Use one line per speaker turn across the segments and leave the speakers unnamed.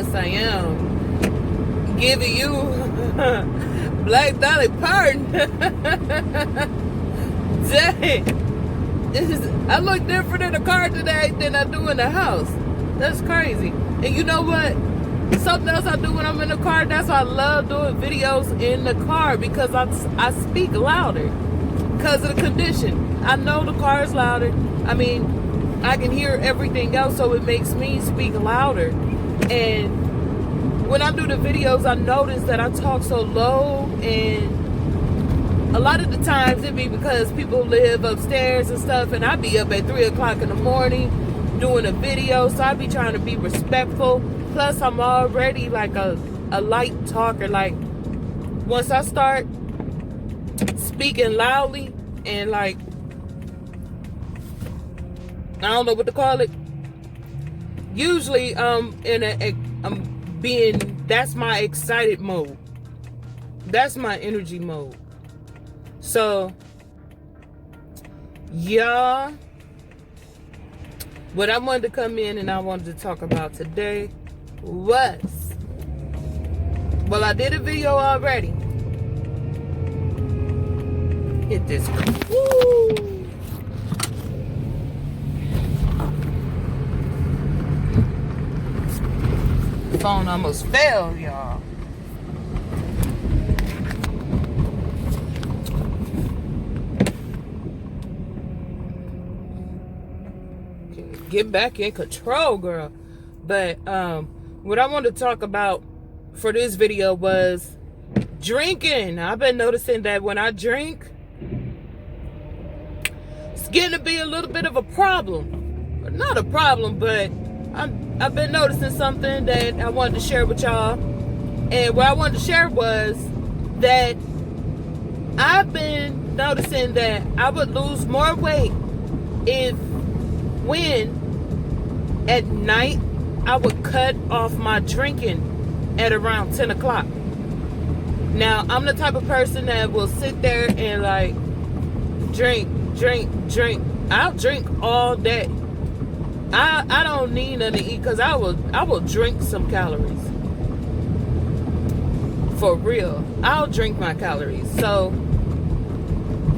Yes, I am. Giving you Black Dolly pardon. Dang. I look different in the car today than I do in the house. That's crazy. And you know what? Something else I do when I'm in the car, that's why I love doing videos in the car, because I speak louder because of the condition. I know the car is louder. I mean, I can hear everything else, so it makes me speak louder. And when I do the videos, I notice that I talk so low, and a lot of the times it be because people live upstairs and stuff, and I be up at 3 o'clock in the morning doing a video, so I be trying to be respectful. Plus, I'm already like a light talker. Like, once I start speaking loudly and like, I don't know what to call it. Usually, that's my excited mode. That's my energy mode. So, yeah, what I wanted to come in and I wanted to talk about today was, well, I did a video already. Hit this. Woo! The phone almost fell, y'all. Get back in control, girl. But what I wanted to talk about for this video was drinking. I've been noticing that when I drink, it's getting to be a little bit of a problem. Not a problem, but I've been noticing something that I wanted to share with y'all. And what I wanted to share was that I've been noticing that I would lose more weight when at night I would cut off my drinking at around 10 o'clock. Now, I'm the type of person that will sit there and like drink. I'll drink all day. I don't need nothing to eat, because I will drink some calories. For real. I'll drink my calories. So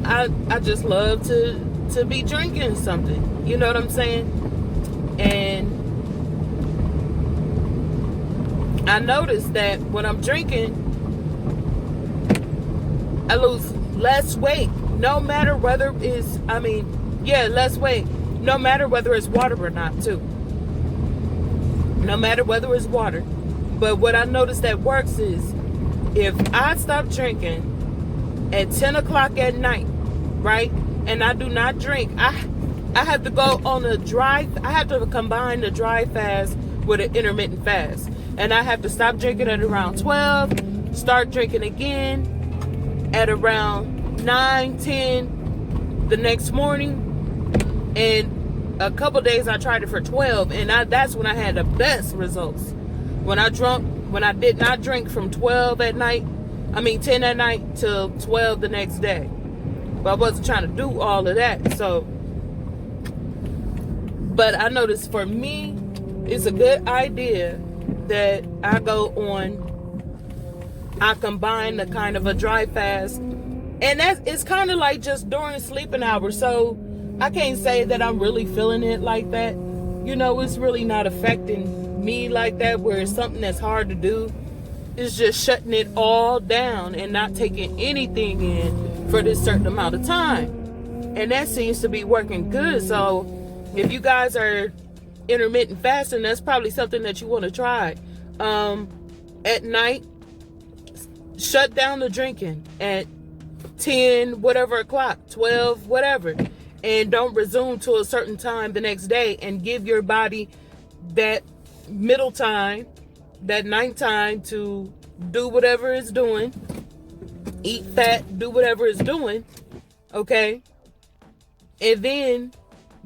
I just love to be drinking something. You know what I'm saying? And I noticed that when I'm drinking, I lose less weight, no matter whether it's, less weight, no matter whether it's water or not, too. No matter whether it's water. But what I noticed that works is, if I stop drinking at 10 o'clock at night, right, and I do not drink, I have to go on I have to combine the dry fast with an intermittent fast. And I have to stop drinking at around 12, start drinking again at around 9, 10 the next morning. And a couple days I tried it for 12, and that's when I had the best results. When I did not drink from 10 at night till 12 the next day. But I wasn't trying to do all of that. So, but I noticed for me, it's a good idea that I combine the kind of a dry fast, and it's kind of like just during sleeping hours. So I can't say that I'm really feeling it like that. You know, it's really not affecting me like that, where it's something that's hard to do. It's just shutting it all down and not taking anything in for this certain amount of time. And that seems to be working good. So if you guys are intermittent fasting, that's probably something that you want to try. At night, shut down the drinking at 10 whatever o'clock, 12 whatever, and don't resume to a certain time the next day, and give your body that middle time, that night time, to do whatever it's doing, eat fat, do whatever it's doing, okay? And then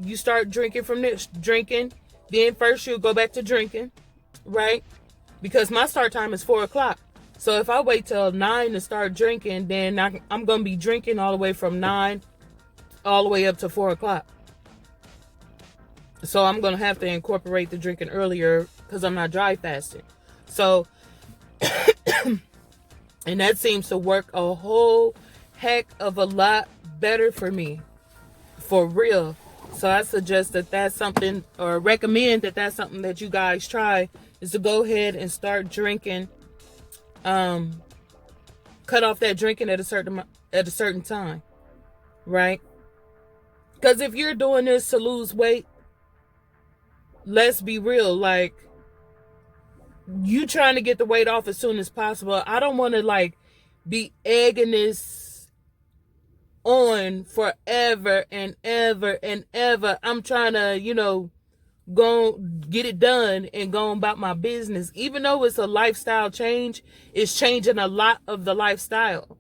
you start drinking from this, then first you'll go back to drinking, right? Because my start time is 4 o'clock. So if I wait till 9 to start drinking, then I'm going to be drinking all the way from 9 all the way up to 4 o'clock. So I'm going to have to incorporate the drinking earlier, because I'm not dry fasting. So, and that seems to work a whole heck of a lot better for me, for real. So I suggest that that's something, or recommend that that's something that you guys try, is to go ahead and start drinking. Cut off that drinking at a certain time, right? Because if you're doing this to lose weight, let's be real, like, you trying to get the weight off as soon as possible. I don't want to like be egging this on forever and ever and ever. I'm trying to, go get it done and go about my business. Even though it's a lifestyle change, it's changing a lot of the lifestyle.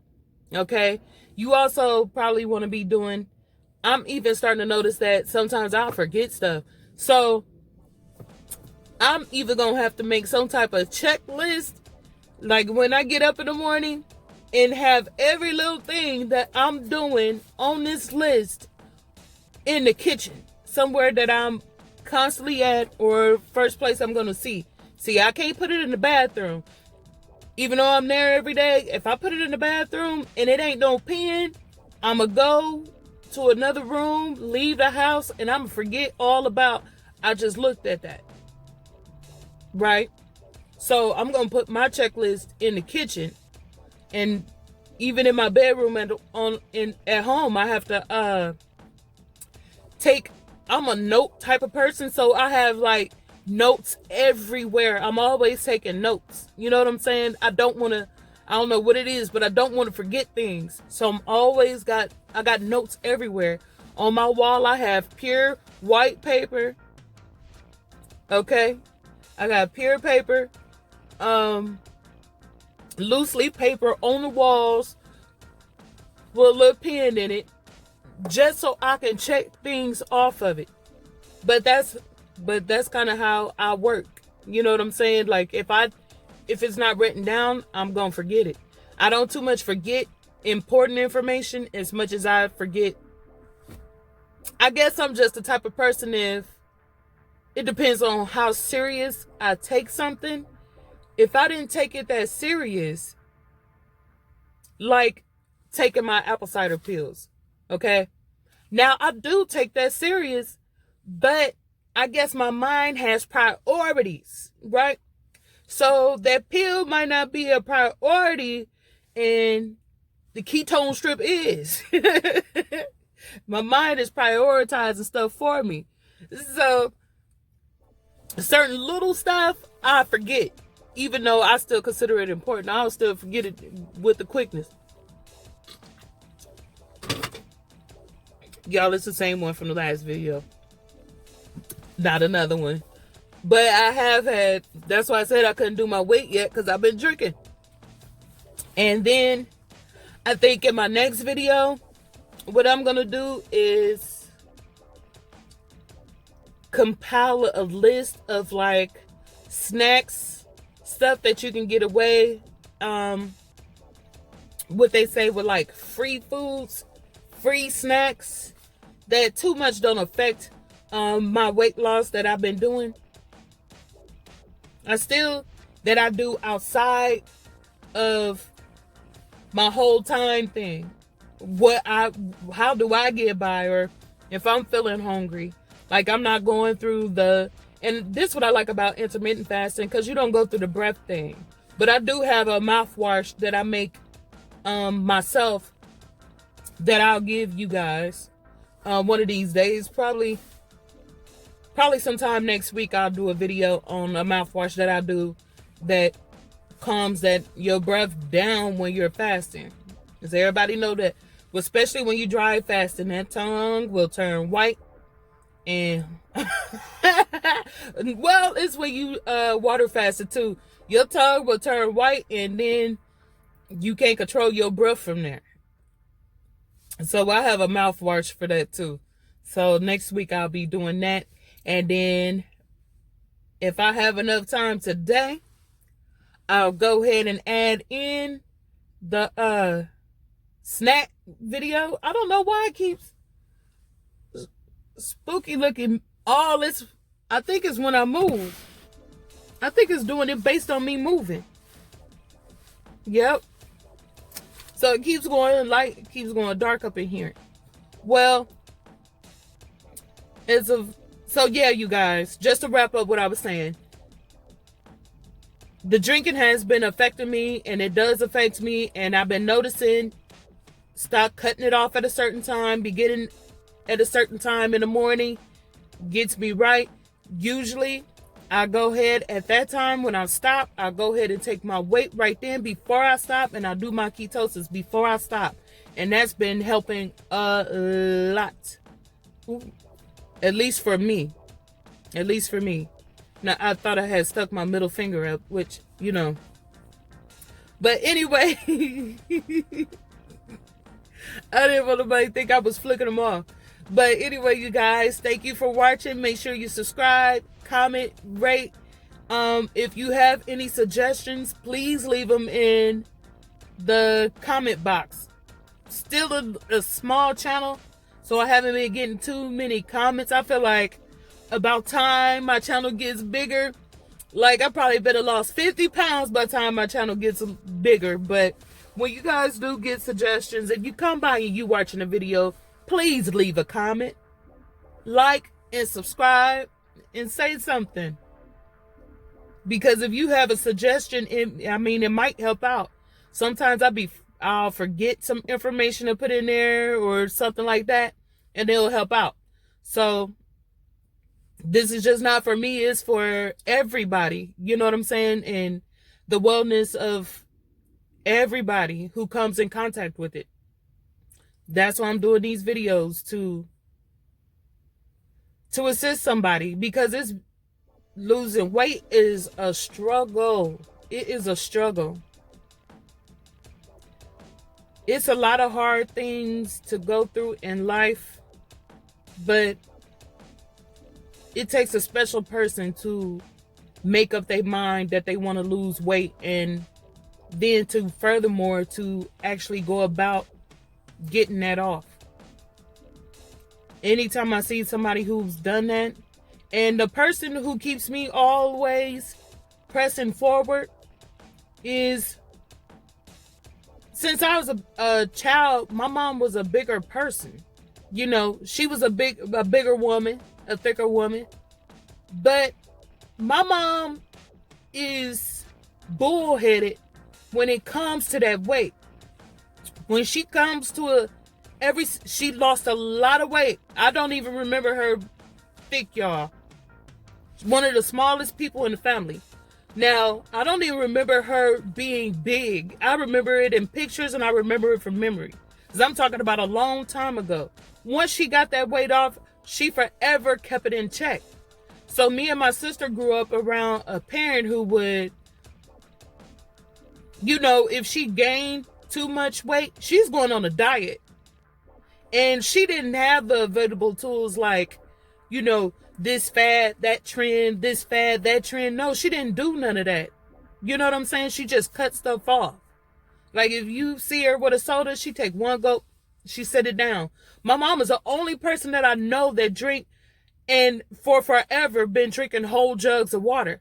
Okay? You also probably want to be doing, I'm even starting to notice that sometimes I'll forget stuff. So I'm either going to have to make some type of checklist, like when I get up in the morning, and have every little thing that I'm doing on this list in the kitchen, somewhere that I'm constantly at, or first place I'm going to see. See, I can't put it in the bathroom. Even though I'm there every day, if I put it in the bathroom and it ain't no pen, I'm going to go to another room, leave the house, and I'm going to forget all about, I just looked at that. Right? So I'm going to put my checklist in the kitchen. And even in my bedroom at home, I have to I'm a note type of person. So I have like notes everywhere. I'm always taking notes. You know what I'm saying? I don't know what it is, but I don't want to forget things. So I got notes everywhere. On my wall, I have pure white paper. Okay? I got pure paper, loose leaf paper on the walls with a little pen in it, just so I can check things off of it. But that's kind of how I work. You know what I'm saying? Like if it's not written down, I'm gonna forget it. I don't too much forget important information as much as I forget. I guess I'm just the type of person, if it depends on how serious I take something. If I didn't take it that serious, like taking my apple cider pills, okay? Now, I do take that serious, but I guess my mind has priorities, right? So that pill might not be a priority, and the ketone strip is. My mind is prioritizing stuff for me. So certain little stuff I forget, even though I still consider it important. I'll still forget it with the quickness. Y'all, it's the same one from the last video, not another one. But I have had, that's why I said I couldn't do my weight yet, because I've been drinking. And then I think in my next video, what I'm gonna do is compile a list of like snacks, stuff that you can get away, what they say with like free foods, free snacks that too much don't affect my weight loss that I've been doing. That I do outside of my whole time thing. How do I get by, or if I'm feeling hungry, like I'm not going through and this is what I like about intermittent fasting, because you don't go through the breath thing. But I do have a mouthwash that I make myself that I'll give you guys one of these days. Probably sometime next week I'll do a video on a mouthwash that I do that calms your breath down when you're fasting. Does everybody know that? Well, especially when you dry fasting, that tongue will turn white. And well, it's when you water fasted too. Your tongue will turn white, and then you can't control your breath from there. So I have a mouthwash for that too. So next week I'll be doing that. And then if I have enough time today, I'll go ahead and add in the snack video. I don't know why it keeps spooky looking. All this, I think it's when I move. I think it's doing it based on me moving. Yep. So it keeps going light, it keeps going dark up in here. Well, so yeah, you guys, just to wrap up what I was saying. The drinking has been affecting me, and it does affect me, and I've been noticing, stop cutting it off at a certain time, beginning at a certain time in the morning, gets me right. Usually, I go ahead at that time when I stop, I go ahead and take my weight right then before I stop, and I do my ketosis before I stop. And that's been helping a lot. At least for me. At least for me. Now, I thought I had stuck my middle finger up, which, you know. But anyway, I didn't want nobody to think I was flicking them off. But anyway, you guys, thank you for watching. Make sure you subscribe, comment, rate. If you have any suggestions, please leave them in the comment box. Still a small channel, so I haven't been getting too many comments. I feel like about time my channel gets bigger. Like, I probably better lost 50 pounds by the time my channel gets bigger. But when you guys do get suggestions, if you come by and you watching a video, please leave a comment, like, and subscribe, and say something. Because if you have a suggestion, it might help out. Sometimes I'll forget some information to put in there or something like that, and it'll help out. So this is just not for me, it's for everybody. You know what I'm saying? And the wellness of everybody who comes in contact with it. That's why I'm doing these videos, to assist somebody, because losing weight is a struggle. It is a struggle. It's a lot of hard things to go through in life, but it takes a special person to make up their mind that they want to lose weight, and then furthermore to actually go about getting that off. Anytime I see somebody who's done that, and the person who keeps me always pressing forward is, since I was a child, my mom was a bigger person. You know, she was a bigger woman, a thicker woman. But my mom is bullheaded when it comes to that weight. When she comes to she lost a lot of weight. I don't even remember her thick, y'all. One of the smallest people in the family. Now, I don't even remember her being big. I remember it in pictures, and I remember it from memory. Because I'm talking about a long time ago. Once she got that weight off, she forever kept it in check. So me and my sister grew up around a parent who would, you know, if she gained too much weight, she's going on a diet. And she didn't have the available tools like, you know, this fad, that trend, this fad, that trend. No, she didn't do none of that. You know what I'm saying? She just cut stuff off. Like, if you see her with a soda, she take one gulp, she set it down. My mom is the only person that I know that drink, and for forever been drinking whole jugs of water.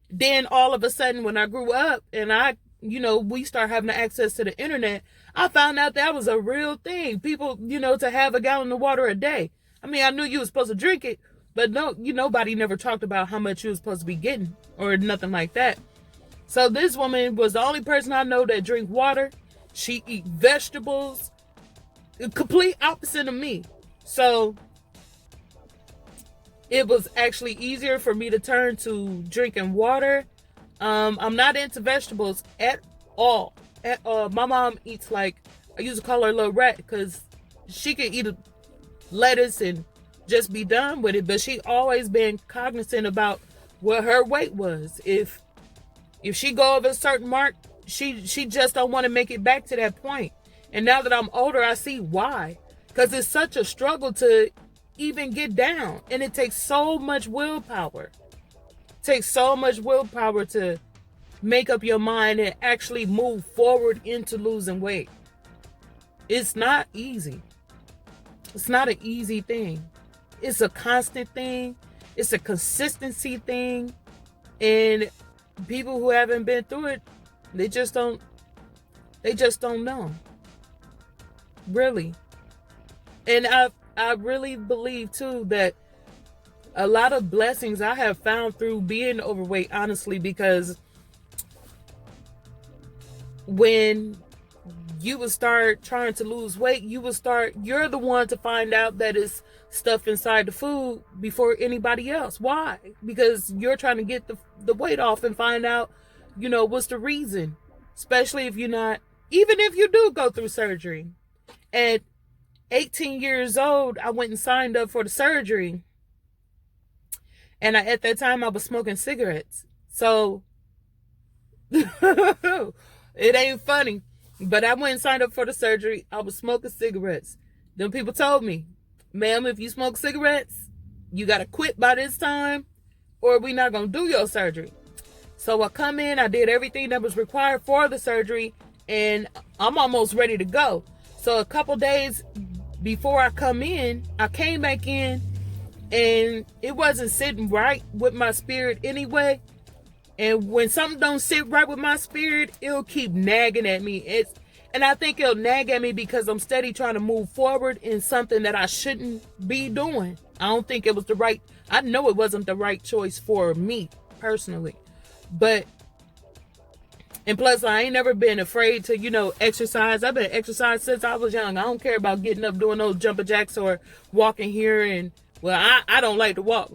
Then all of a sudden, when I grew up and we start having access to the internet, I found out that was a real thing. People, to have a gallon of water a day. I mean, I knew you were supposed to drink it, but nobody never talked about how much you were supposed to be getting or nothing like that. So this woman was the only person I know that drink water. She eat vegetables, complete opposite of me. So it was actually easier for me to turn to drinking water. I'm not into vegetables at all. My mom eats, like, I used to call her a little rat because she could eat a lettuce and just be done with it. But she always been cognizant about what her weight was. If she go over a certain mark, she just don't want to make it back to that point. And now that I'm older, I see why. Because it's such a struggle to even get down. And it takes so much willpower. It takes so much willpower to make up your mind and actually move forward into losing weight. It's not easy. It's not an easy thing. It's a constant thing. It's a consistency thing. And people who haven't been through it, they just don't know. Really. And I really believe too that a lot of blessings I have found through being overweight, honestly, because when you would start trying to lose weight, you're the one to find out that it's stuff inside the food before anybody else. Why? Because you're trying to get the weight off and find out, what's the reason. Especially if even if you do go through surgery. At 18 years old, I went and signed up for the surgery. And at that time, I was smoking cigarettes. So, it ain't funny. But I went and signed up for the surgery. I was smoking cigarettes. Then people told me, ma'am, if you smoke cigarettes, you got to quit by this time or we're not going to do your surgery. So I come in, I did everything that was required for the surgery, and I'm almost ready to go. So a couple days before I come in, I came back in, and it wasn't sitting right with my spirit anyway. And when something don't sit right with my spirit, it'll keep nagging at me. And I think it'll nag at me because I'm steady trying to move forward in something that I shouldn't be doing. I don't think it was I know it wasn't the right choice for me personally. And plus, I ain't never been afraid to, exercise. I've been exercising since I was young. I don't care about getting up, doing those jumping jacks or walking here. And, well, I don't like to walk.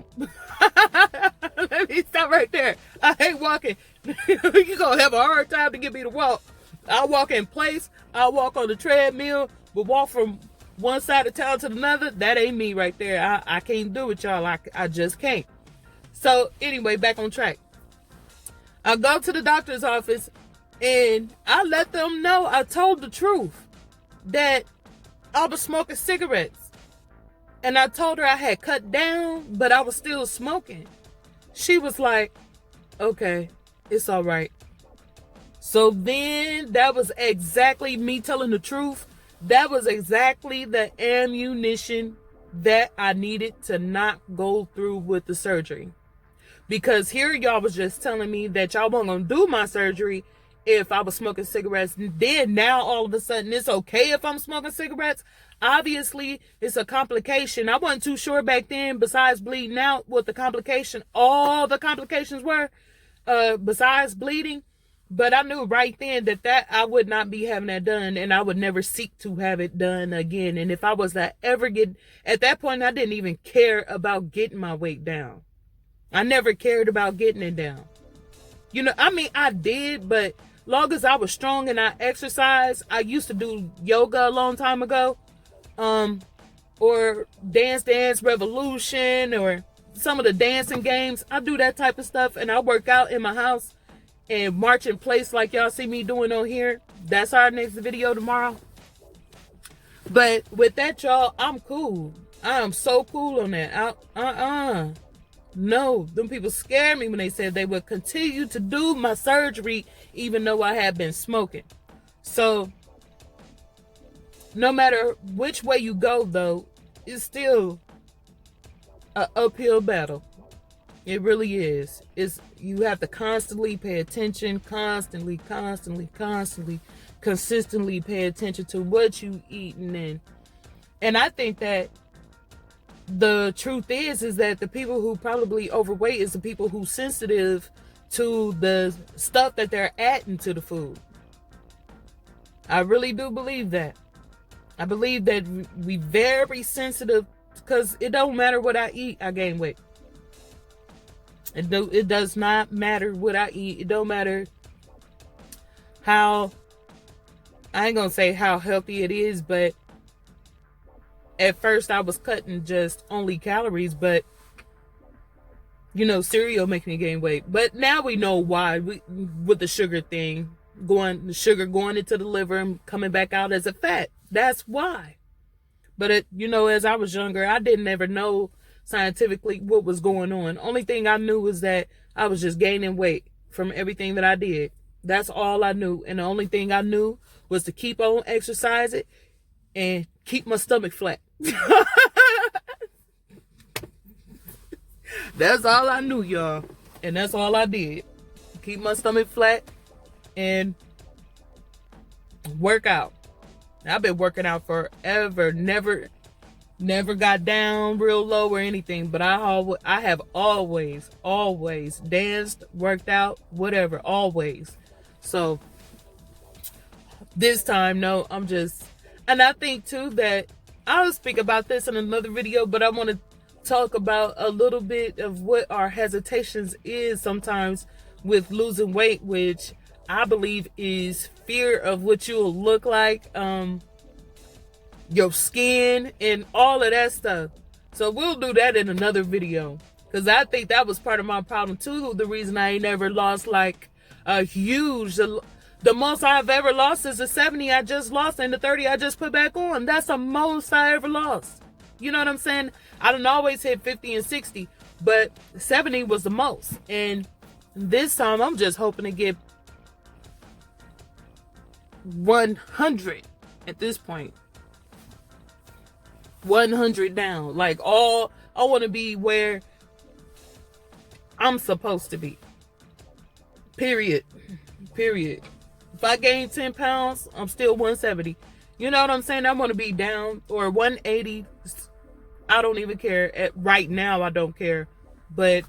Let me stop right there. I hate walking. You're going to have a hard time to get me to walk. I'll walk in place. I'll walk on the treadmill. But walk from one side of town to another, that ain't me right there. I can't do it, y'all. I just can't. So, anyway, back on track. I go to the doctor's office and I let them know I told the truth that I was smoking cigarettes. And I told her I had cut down, but I was still smoking. She was like, okay, it's all right. So then that was exactly me telling the truth. That was exactly the ammunition that I needed to not go through with the surgery. Because here y'all was just telling me that y'all weren't going to do my surgery if I was smoking cigarettes. And then now all of a sudden it's okay if I'm smoking cigarettes. Obviously, it's a complication. I wasn't too sure back then, besides bleeding out, what all the complications were, besides bleeding. But I knew right then that I would not be having that done, and I would never seek to have it done again. And if I was to ever at that point, I didn't even care about getting my weight down. I never cared about getting it down. I did, but long as I was strong and I exercised, I used to do yoga a long time ago. Or Dance Revolution or some of the dancing games. I do that type of stuff, and I work out in my house and march in place like y'all see me doing on here. That's our next video tomorrow. But with that, y'all, I'm cool. I am so cool on that. No, them people scared me when they said they would continue to do my surgery even though I had been smoking. So, no matter which way you go, though, it's still an uphill battle. It really is. You have to constantly pay attention, consistently pay attention to what you eating. And I think that the truth is that the people who probably overweight is the people who sensitive to the stuff that they're adding to the food. I really do believe that. I believe that we very sensitive because it don't matter what I eat, I gain weight. It does not matter what I eat. It don't matter I ain't gonna say how healthy it is, but at first I was cutting just only calories, but cereal makes me gain weight. But now we know why, with the sugar thing, the sugar going into the liver and coming back out as a fat. That's why. But as I was younger, I didn't ever know scientifically what was going on. Only thing I knew was that I was just gaining weight from everything that I did. That's all I knew. And the only thing I knew was to keep on exercising and keep my stomach flat. That's all I knew, y'all. And that's all I did. Keep my stomach flat and work out. I've been working out forever. Never got down real low or anything. But I have always danced, worked out, whatever, always. So this time, no, and I think too that I'll speak about this in another video, but I want to talk about a little bit of what our hesitations is sometimes with losing weight, which I believe is fear of what you'll look like, your skin and all of that stuff. So we'll do that in another video, because I think that was part of my problem too. The reason I ain't never lost like a huge, the most I've ever lost is the 70 I just lost and the 30 I just put back on. That's the most I ever lost. You know what I'm saying? I don't always hit 50 and 60, but 70 was the most. And this time I'm just hoping to get 100 at this point. 100 down. Like I want to be where I'm supposed to be. Period. If I gain 10 pounds, I'm still 170. You know what I'm saying? I want to be down, or 180. I don't even care. Right now, I don't care. But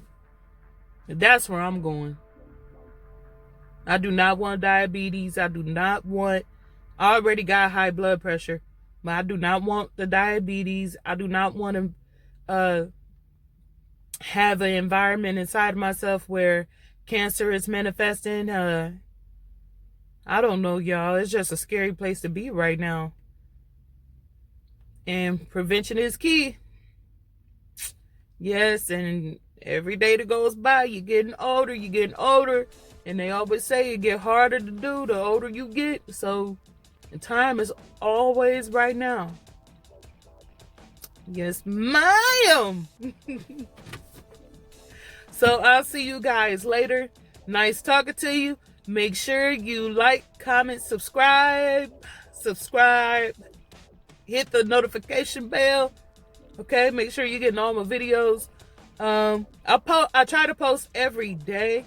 that's where I'm going. I do not want diabetes. I already got high blood pressure. But I do not want the diabetes. I do not want to have an environment inside myself where cancer is manifesting. I don't know, y'all. It's just a scary place to be right now. And prevention is key. Yes, and every day that goes by, you're getting older. And they always say it get harder to do the older you get. So the time is always right now. Yes, ma'am. So I'll see you guys later. Nice talking to you. Make sure you like, comment, subscribe. Hit the notification bell. Okay, make sure you're getting all my videos. I try to post every day.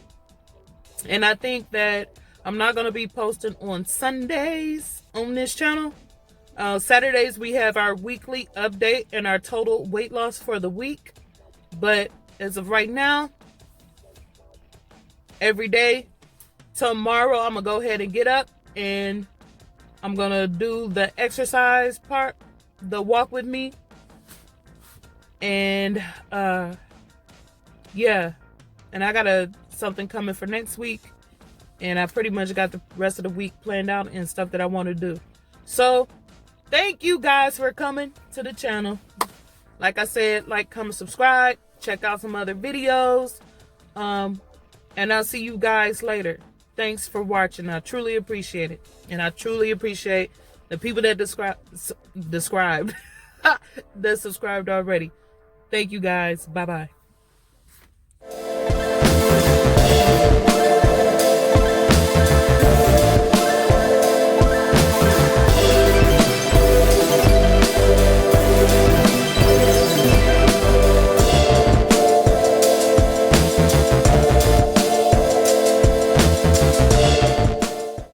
And I think that I'm not going to be posting on Sundays on this channel. Saturdays we have our weekly update and our total weight loss for the week. But as of right now, every day. Tomorrow I'm going to go ahead and get up and I'm going to do the exercise part, the walk with me. And yeah, and I got something coming for next week, and I pretty much got the rest of the week planned out and stuff that I want to do. So thank you guys for coming to the channel. Like I said, like, comment, subscribe, check out some other videos, and I'll see you guys later. Thanks for watching. I truly appreciate it. And I truly appreciate the people that that subscribed already. Thank you guys. Bye-bye.